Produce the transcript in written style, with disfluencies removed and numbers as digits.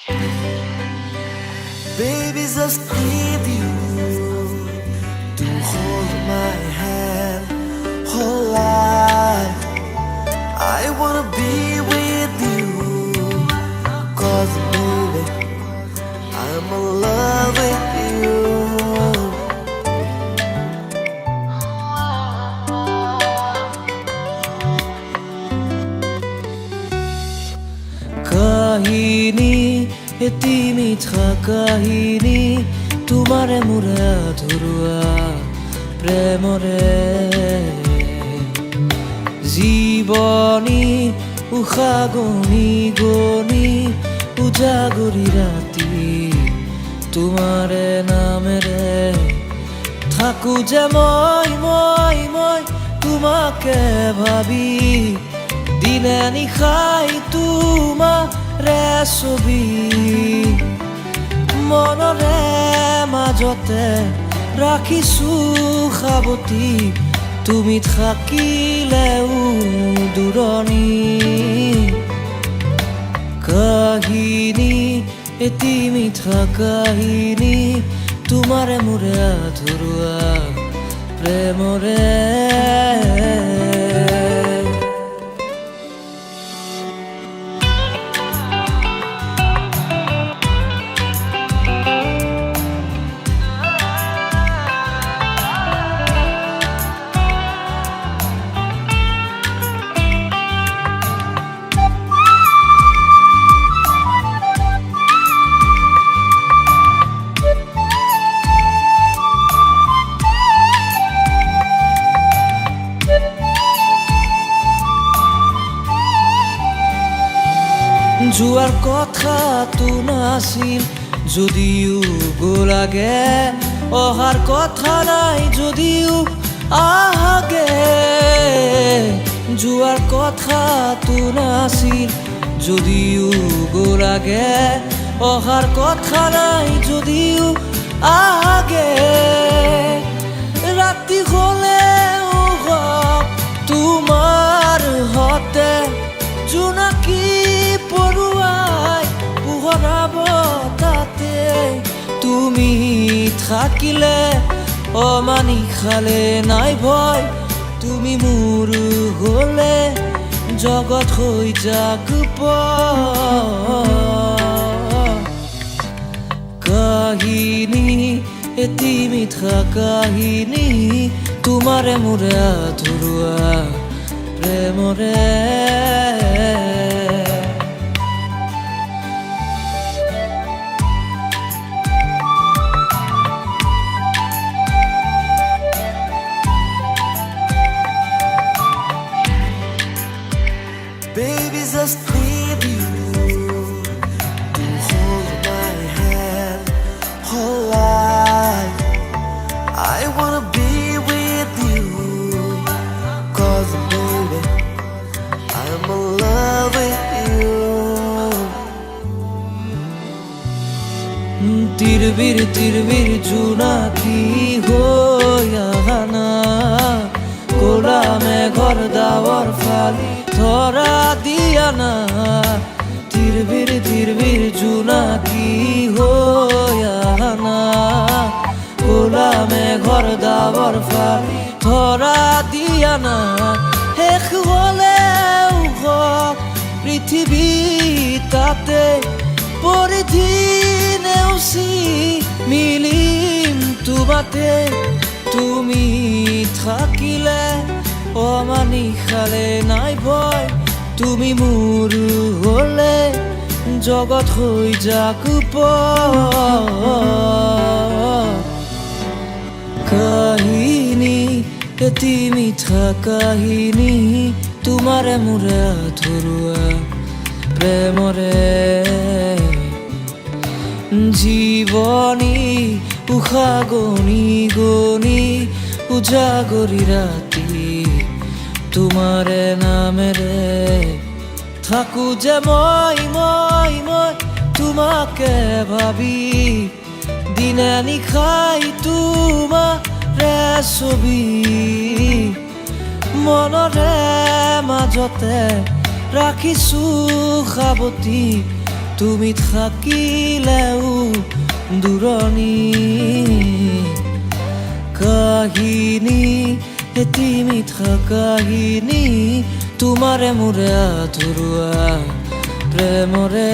Baby, just need you to hold my hand whole life. I wanna be with you, 'cause baby, I'm in love with you. কাহিনী এটি মিঠা কাহিনী তোমাৰে মোৰে ধৰুৱা প্ৰেমৰে জীৱনী উষা গনি গনি উজাগৰি ৰাতি তোমাৰে নামেৰে থাকো যে মই তোমাকে ভাবি দিনে নিশাই তোমাৰে ছবি মনৰে মাজতে ৰাখিছো সাৱতি তুমি থাকিলেও দূৰণি কাহিনী এটি মিঠা কাহিনী তোমাৰে মোৰে ধৰুৱা প্ৰেমৰে যোৱাৰ কথাটো নাছিল যদিও গ'লাগে অহাৰ কথা নাই যদিও আহাগে যোৱাৰ কথাটো নাছিল যদিও গ'লাগে অহাৰ কথা নাই যদিও আহাগে ৰাতি হ'লেও তোমাৰ হতে জোনাকী পৰুৱাই পোহৰাব তাতে তুমি থাকিলে অমানি খালে নাই ভয় তুমি মোৰ হ'লে জগত হৈ যাক কাহিনী এটি মিঠা কাহিনী তোমাৰে মোৰে ধৰুৱা প্ৰেমৰে Baby, just need you to hold my hand whole life. I wanna be with you, 'cause baby, I'm in love with you. তীরবীর জোনাকি হইয়া না কোলা মেঘর দাওয়ার ফালি ধরা দিয়া না তীরবীর জোনাকি হইয়া না কোলা মেঘর দাওয়ার ফালি ধরা দিয়া না শেষ হলেও পৃথিৱী তাতে পরিধি নেওচি মিলিম তোমাতে তুমি থাকিলে অমানি খালে নাই ভয় তুমি মোৰ হ'লে জগত হৈ যাক কাহিনী এটি মিঠা কাহিনী তোমাৰে মোৰে ধৰুৱা প্ৰেমৰে জীৱনী উষা গনি গনি উজাগৰি ৰাতি তোমাৰে নামেৰে থাকো যে মই তোমাকে ভাবি দিনে নিশাই তোমাৰে ছবি মনৰে মাজতে ৰাখিছো সাৱতি তুমি থাকিলেও দূৰণি কাহিনী এটি মিঠা কাহিনী তোমাৰে মোৰে আধৰুৱা প্ৰেমৰে